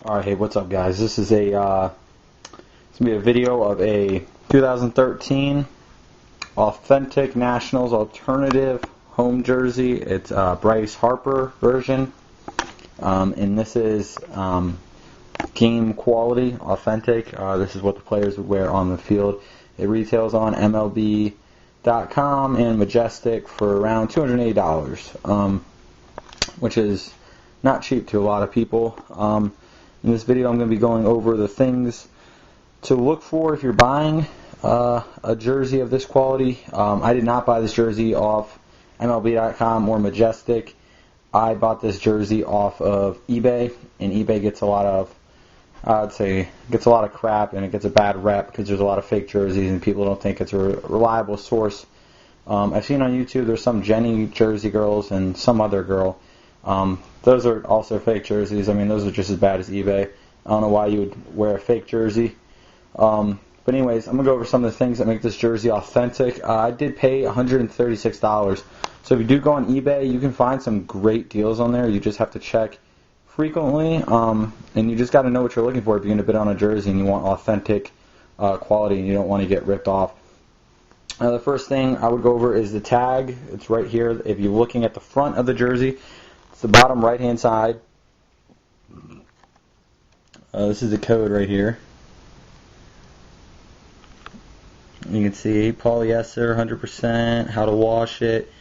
Alright, hey, what's up, guys? This is it's gonna be a video of a 2013 authentic Nationals alternative home jersey. It's Bryce Harper version, and this is game quality, authentic. This is what the players would wear on the field. It retails on MLB.com and Majestic for around $280, which is not cheap to a lot of people. In this video, I'm going to be going over the things to look for if you're buying a jersey of this quality. I did not buy this jersey off MLB.com or Majestic. I bought this jersey off of eBay, and eBay gets a lot of, gets a lot of crap, and it gets a bad rep because there's a lot of fake jerseys and people don't think it's a reliable source. I've seen on YouTube there's some Jenny Jersey girls and some other girl. Those are also fake jerseys. I mean, those are just as bad as eBay. I don't know why you would wear a fake jersey. But anyways, I'm going to go over some of the things that make this jersey authentic. I did pay $136. So if you do go on eBay, you can find some great deals on there. You just have to check frequently. And you just got to know what you're looking for if you're going to bid on a jersey and you want authentic quality and you don't want to get ripped off. The first thing I would go over is the tag. It's right here. If you're looking at the front of the jersey, it's the bottom right hand side. This is the code right here. You can see polyester, 100%, how to wash it,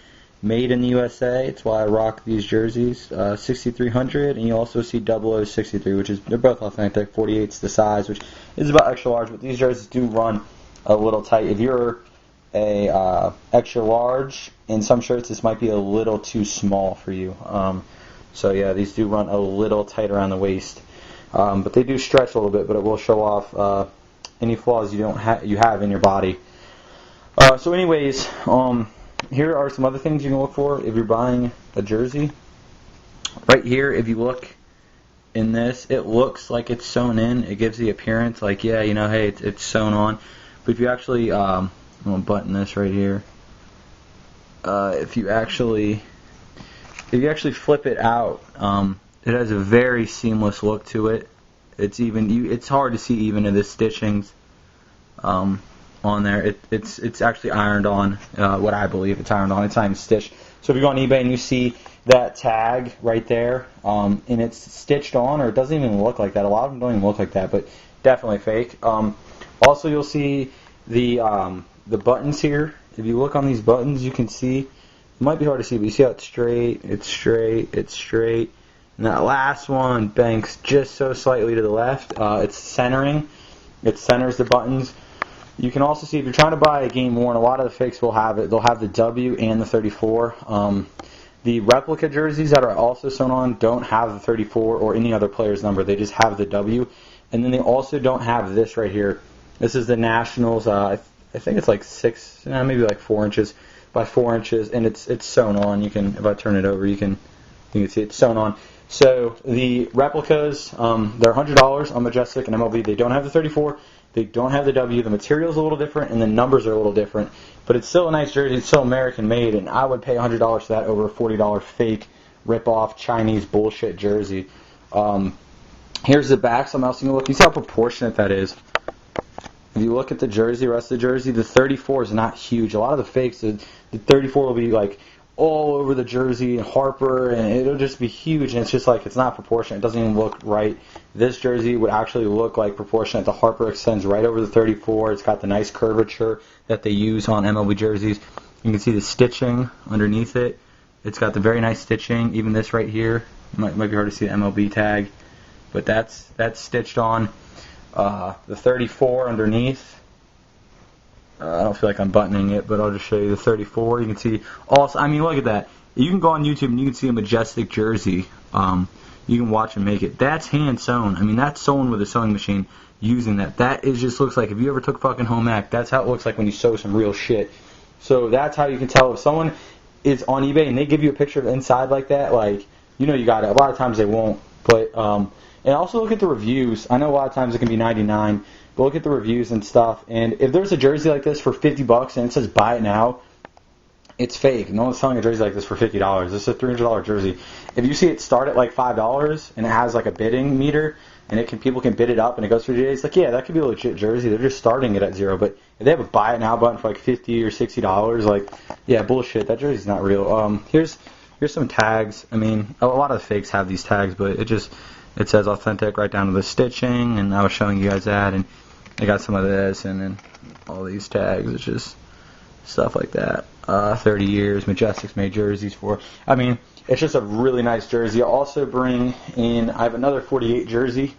made in the USA. It's why I rock these jerseys. 6300, and you also see 0063, which is, they're both authentic. 48's the size, which is about extra large, but these jerseys do run a little tight. If you're a extra large in some shirts, this might be a little too small for you. So yeah, these do run a little tight around the waist, but they do stretch a little bit. But it will show off any flaws you have in your body. So anyways, here are some other things you can look for if you're buying a jersey. Right here, if you look in this, it looks like it's sewn in. It gives the appearance like, yeah, you know, hey, it's sewn on. But if you actually, I'm gonna button this right here. If you actually flip it out, it has a very seamless look to it. It's hard to see even in the stitchings on there. It's actually ironed on. What I believe it's ironed on. It's not even stitched. So if you go on eBay and you see that tag right there, and it's stitched on, or it doesn't even look like that. A lot of them don't even look like that, but definitely fake. Also, you'll see the buttons here. If you look on these buttons, you can see, it might be hard to see, but you see how it's straight, it's straight, it's straight. And that last one banks just so slightly to the left. It's centering. It centers the buttons. You can also see if you're trying to buy a game worn, a lot of the fakes will have it. They'll have the W and the 34. The replica jerseys that are also sewn on don't have the 34 or any other player's number. They just have the W. And then they also don't have this right here. This is the Nationals. I think it's like maybe like 4 inches by 4 inches, and it's sewn on. You can, if I turn it over, you can see it's sewn on. So the replicas, they're $100 on Majestic and MLB. They don't have the 34. They don't have the W. The material's a little different, and the numbers are a little different. But it's still a nice jersey. It's still American made, and I would pay $100 for that over a $40 fake rip-off Chinese bullshit jersey. Here's the back. Something else you can look. You see how proportionate that is. If you look at the jersey, rest of the jersey, the 34 is not huge. A lot of the fakes, the 34 will be like all over the jersey, and Harper, and it'll just be huge, and it's just like, it's not proportionate. It doesn't even look right. This jersey would actually look like proportionate. The Harper extends right over the 34. It's got the nice curvature that they use on MLB jerseys. You can see the stitching underneath it. It's got the very nice stitching. Even this right here, might be hard to see the MLB tag, but that's stitched on. The 34 underneath, I don't feel like I'm buttoning it, but I'll just show you the 34. You can see also, I mean, look at that. You can go on YouTube and you can see a Majestic jersey. You can watch and make it. That's hand sewn. I mean, that's sewn with a sewing machine using that. That just looks like, if you ever took fucking home ec, that's how it looks like when you sew some real shit. So that's how you can tell if someone is on eBay and they give you a picture of inside like that, like, you know you got it. A lot of times they won't, but and also look at the reviews. I know a lot of times it can be 99, but look at the reviews and stuff. And if there's a jersey like this for $50 and it says buy it now, it's fake. No one's selling a jersey like this for $50. This is a $300 jersey. If you see it start at like $5 and it has like a bidding meter and people can bid it up and it goes for days, like, yeah, that could be a legit jersey. They're just starting it at $0. But if they have a buy it now button for like $50 or $60, like, yeah, bullshit. That jersey's not real. Here's some tags. I mean, a lot of the fakes have these tags, but it says authentic right down to the stitching, and I was showing you guys that, and I got some of this, and then all these tags. It's just stuff like that. 30 years, Majestic's made jerseys for. I mean, it's just a really nice jersey. I'll also bring in, I have another 48 jersey,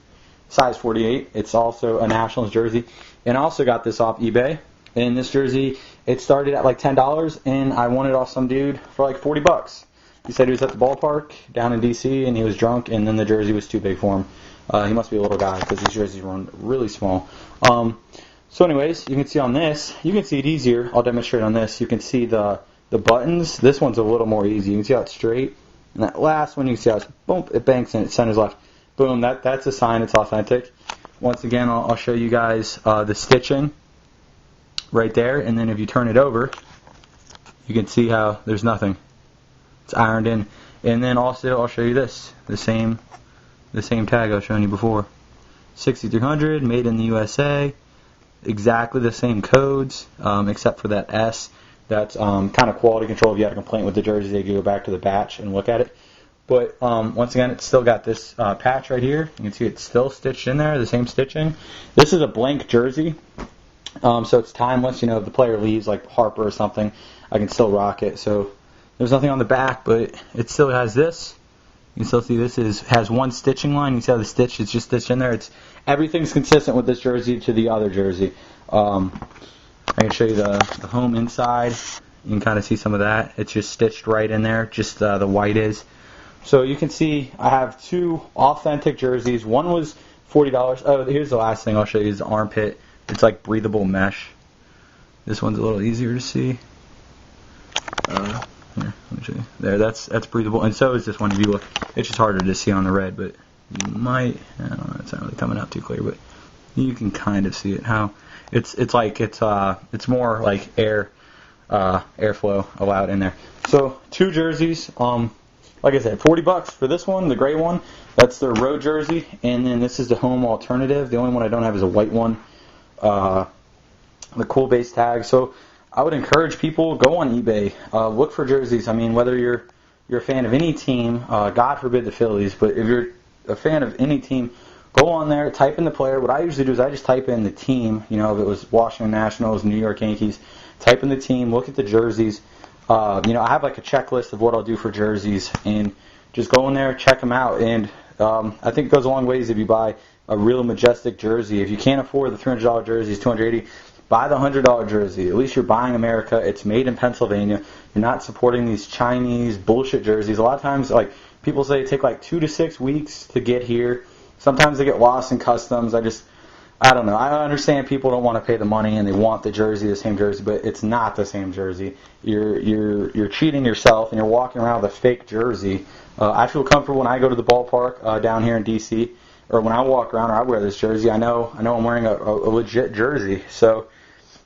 size 48. It's also a Nationals jersey. And I also got this off eBay. And this jersey, it started at like $10, and I won it off some dude for like $40. He said he was at the ballpark down in D.C., and he was drunk, and then the jersey was too big for him. He must be a little guy, because these jerseys run really small. So anyways, you can see on this, you can see it easier. I'll demonstrate on this. You can see the buttons. This one's a little more easy. You can see how it's straight. And that last one, you can see how it's, boom, it banks and it centers left. Boom, that's a sign it's authentic. Once again, I'll show you guys the stitching right there. And then if you turn it over, you can see how there's nothing. It's ironed in. And then also, I'll show you this, the same tag I was showing you before. 6300, made in the USA. Exactly the same codes, except for that S. That's kind of quality control. If you had a complaint with the jersey, they go back to the batch and look at it. But once again, it's still got this patch right here. You can see it's still stitched in there, the same stitching. This is a blank jersey, so it's timeless. You know, if the player leaves, like Harper or something, I can still rock it. So there's nothing on the back, but it still has this. You can still see this has one stitching line. You see how the stitch is just stitched in there. Everything's consistent with this jersey to the other jersey. I can show you the home inside. You can kind of see some of that. It's just stitched right in there, just the white is. So you can see I have two authentic jerseys. One was $40. Oh, here's the last thing I'll show you is the armpit. It's like breathable mesh. This one's a little easier to see. Here, let me show you. There, that's breathable, and so is this one. If you look, it's just harder to see on the red, but you might. I don't know. It's not really coming out too clear, but you can kind of see it. How it's more like airflow allowed in there. So two jerseys. Like I said, $40 for this one, the gray one. That's their road jersey, and then this is the home alternative. The only one I don't have is a white one. The cool base tag. So I would encourage people, go on eBay, look for jerseys. I mean, whether you're a fan of any team, God forbid the Phillies, but if you're a fan of any team, go on there, type in the player. What I usually do is I just type in the team. You know, if it was Washington Nationals, New York Yankees, type in the team, look at the jerseys. You know, I have like a checklist of what I'll do for jerseys, and just go in there, check them out. And I think it goes a long ways if you buy a real Majestic jersey. If you can't afford the $300 jerseys, $280, buy the $100 jersey. At least you're buying America. It's made in Pennsylvania. You're not supporting these Chinese bullshit jerseys. A lot of times, like, people say it take like 2 to 6 weeks to get here. Sometimes they get lost in customs. I don't know. I understand people don't want to pay the money and they want the jersey, the same jersey, but it's not the same jersey. You're cheating yourself and you're walking around with a fake jersey. I feel comfortable when I go to the ballpark down here in D.C. or when I walk around or I wear this jersey. I know I'm wearing a legit jersey. So,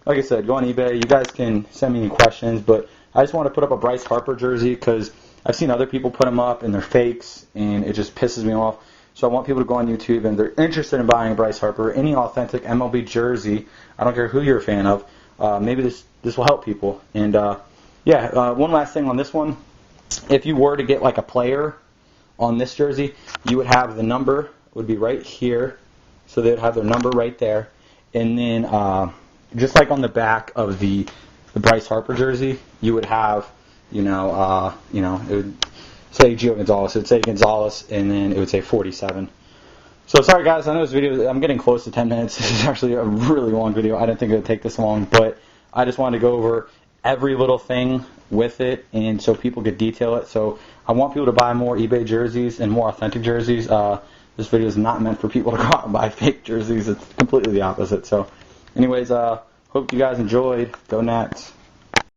like I said, go on eBay. You guys can send me any questions, but I just want to put up a Bryce Harper jersey because I've seen other people put them up and they're fakes, and it just pisses me off. So I want people to go on YouTube and they're interested in buying Bryce Harper, any authentic MLB jersey. I don't care who you're a fan of. Maybe this will help people. And one last thing on this one. If you were to get like a player on this jersey, you would have the number would be right here. So they would have their number right there. And then just like on the back of the Bryce Harper jersey, you would have, it would say Gio Gonzalez. It would say Gonzalez, and then it would say 47. So sorry guys, I know this video, I'm getting close to 10 minutes. This is actually a really long video. I didn't think it would take this long, but I just wanted to go over every little thing with it, and so people could detail it. So I want people to buy more eBay jerseys and more authentic jerseys. This video is not meant for people to go out and buy fake jerseys. It's completely the opposite. So anyways, hope you guys enjoyed. Go Nats.